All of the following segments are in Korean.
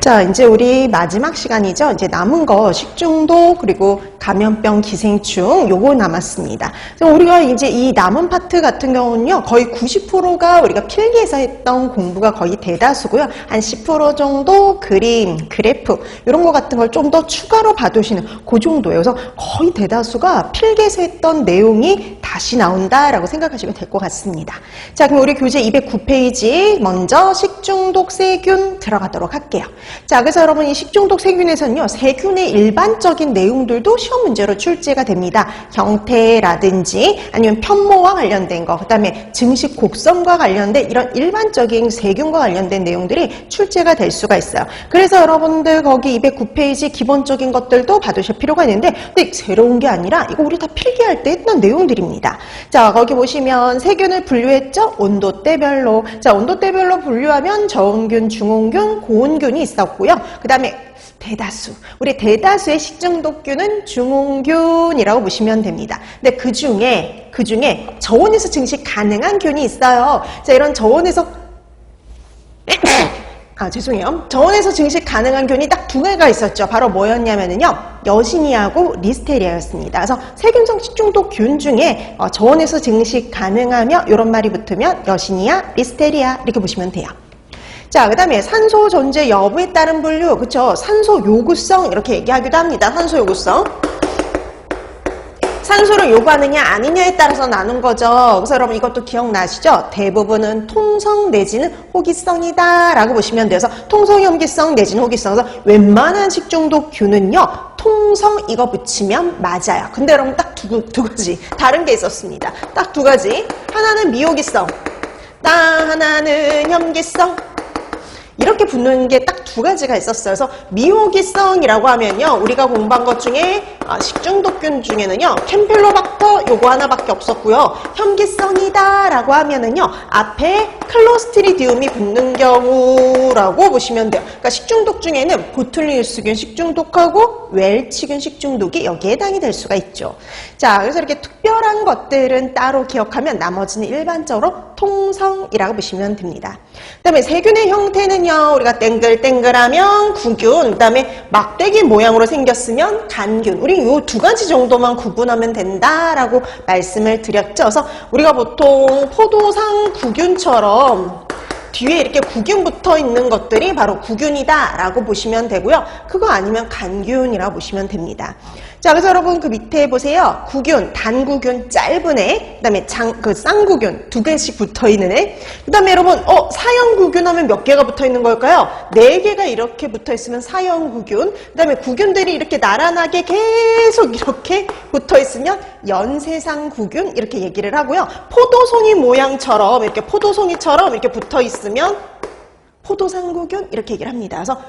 자, 이제 우리 마지막 시간이죠. 이제 남은 거 식중독 그리고 감염병 기생충 요거 남았습니다. 그래서 우리가 이제 이 남은 파트 같은 경우는요. 거의 90%가 우리가 필기에서 했던 공부가 거의 대다수고요. 한 10% 정도 그림, 그래프 이런 거 같은 걸 좀 더 추가로 봐두시는 그 정도예요. 그래서 거의 대다수가 필기에서 했던 내용이 다시 나온다라고 생각하시면 될 것 같습니다. 자, 그럼 우리 교재 209페이지 먼저 식중독 세균 들어가도록 할게요. 자, 그래서 여러분 이 식중독 세균에서는요. 세균의 일반적인 내용들도 시험 문제로 출제가 됩니다. 형태라든지 아니면 편모와 관련된 거, 그 다음에 증식 곡선과 관련된 이런 일반적인 세균과 관련된 내용들이 출제가 될 수가 있어요. 그래서 여러분들 거기 209페이지 기본적인 것들도 봐두실 필요가 있는데 근데 새로운 게 아니라 이거 우리 다 필기할 때 했던 내용들입니다. 자, 거기 보시면 세균을 분류했죠? 온도대별로. 자, 온도대별로 분류하면 저온균, 중온균, 고온균이 있었고요. 그 다음에 대다수. 우리 대다수의 식중독균은 중온균이라고 보시면 됩니다. 근데 그 중에 저온에서 증식 가능한 균이 있어요. 자, 이런 저온에서 저온에서 증식 가능한 균이 딱 두 개가 있었죠. 바로 뭐였냐면요. 여시니아하고 리스테리아였습니다. 그래서 세균성 식중독균 중에 저온에서 증식 가능하며 이런 말이 붙으면 여시니아, 리스테리아 이렇게 보시면 돼요. 자, 그 다음에 산소 존재 여부에 따른 분류, 그쵸? 산소 요구성 이렇게 얘기하기도 합니다. 산소 요구성. 산소를 요구하느냐 아니냐에 따라서 나눈 거죠. 그래서 여러분 이것도 기억나시죠? 대부분은 통성 내지는 호기성이다 라고 보시면 돼요. 그래서 통성, 염기성 내지는 호기성. 그래서 웬만한 식중독균은요. 통성 이거 붙이면 맞아요. 근데 여러분 딱 두 가지 다른 게 있었습니다. 딱 두 가지. 하나는 미호기성, 하나는 염기성. 이렇게 붙는 게 딱 두 가지가 있었어요. 그래서 미호기성이라고 하면요. 우리가 공부한 것 중에 식중독균 중에는요. 캠필로박터 요거 하나밖에 없었고요. 염기성이다 라고 하면은요. 앞에 클로스트리디움이 붙는 경우라고 보시면 돼요. 그러니까 식중독 중에는 보툴리누스균 식중독하고 웰치균 식중독이 여기에 해당이 될 수가 있죠. 자, 그래서 이렇게 특별한 것들은 따로 기억하면 나머지는 일반적으로 통성이라고 보시면 됩니다. 그 다음에 세균의 형태는요. 우리가 땡글땡글하면 구균, 그 다음에 막대기 모양으로 생겼으면 간균. 우리 이 두 가지 정도만 구분하면 된다라고 말씀을 드렸죠. 그래서 우리가 보통 포도상 구균처럼 뒤에 이렇게 구균 붙어 있는 것들이 바로 구균이다 라고 보시면 되고요. 그거 아니면 간균이라고 보시면 됩니다. 자, 그래서 여러분 그 밑에 보세요. 구균, 단구균 짧은 애, 그 다음에 쌍구균 두 개씩 붙어 있는 애. 그 다음에 여러분, 사형구균 하면 몇 개가 붙어 있는 걸까요? 네 개가 이렇게 붙어 있으면 사형구균. 그 다음에 구균들이 이렇게 나란하게 계속 이렇게 붙어 있으면 연쇄상구균 이렇게 얘기를 하고요. 포도송이 모양처럼 이렇게 포도송이처럼 이렇게 붙어 있으면 포도상구균 이렇게 얘기를 합니다. 그래서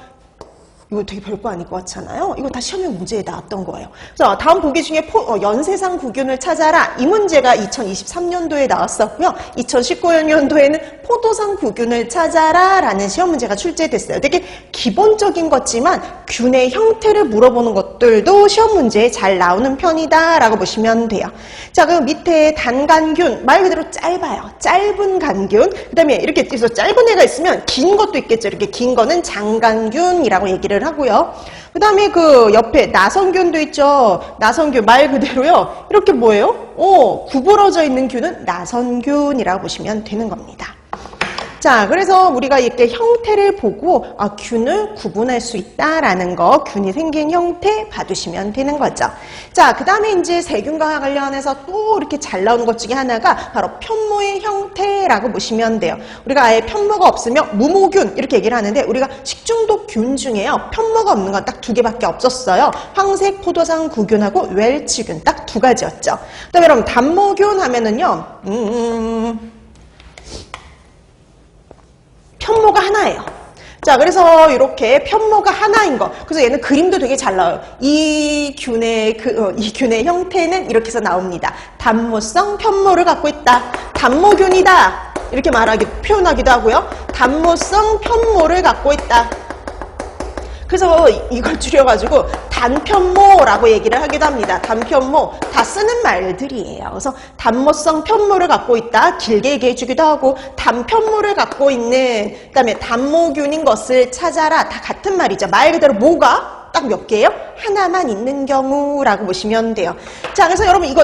이거 되게 별거 아닐 것 같잖아요. 이거 다 시험용 문제에 나왔던 거예요. 자, 다음 보기 중에 연쇄상 구균을 찾아라. 이 문제가 2023년도에 나왔었고요. 2019년도에는 포도상 구균을 찾아라 라는 시험 문제가 출제됐어요. 되게 기본적인 거지만 균의 형태를 물어보는 것들도 시험 문제에 잘 나오는 편이다 라고 보시면 돼요. 자, 그럼 밑에 단간균 말 그대로 짧아요. 짧은 간균. 그 다음에 이렇게 해서 짧은 애가 있으면 긴 것도 있겠죠. 이렇게 긴 거는 장간균이라고 얘기를 하고요. 그 다음에 그 옆에 나선균도 있죠. 나선균 말 그대로요. 이렇게 뭐예요? 구부러져 있는 균은 나선균이라고 보시면 되는 겁니다. 자, 그래서 우리가 이렇게 형태를 보고 균을 구분할 수 있다라는 거, 균이 생긴 형태 봐두시면 되는 거죠. 자, 그 다음에 이제 세균과 관련해서 또 이렇게 잘 나오는 것 중에 하나가 바로 편모의 형태라고 보시면 돼요. 우리가 아예 편모가 없으면 무모균 이렇게 얘기를 하는데 우리가 식중독균 중에요. 편모가 없는 건 딱 두 개밖에 없었어요. 황색 포도상 구균하고 웰치균 딱 두 가지였죠. 그 다음에 여러분 단모균 하면은요. 편모가 하나예요. 자, 그래서 이렇게 편모가 하나인 거. 그래서 얘는 그림도 되게 잘 나와요. 이 균의 형태는 이렇게 해서 나옵니다. 단모성 편모를 갖고 있다. 단모균이다. 이렇게 표현하기도 하고요. 단모성 편모를 갖고 있다. 그래서 이걸 줄여가지고 단편모라고 얘기를 하기도 합니다. 단편모, 다 쓰는 말들이에요. 그래서 단모성 편모를 갖고 있다, 길게 얘기해주기도 하고, 단편모를 갖고 있는, 그 다음에 단모균인 것을 찾아라, 다 같은 말이죠. 말 그대로 모가 딱 몇 개예요? 하나만 있는 경우라고 보시면 돼요. 자, 그래서 여러분 이거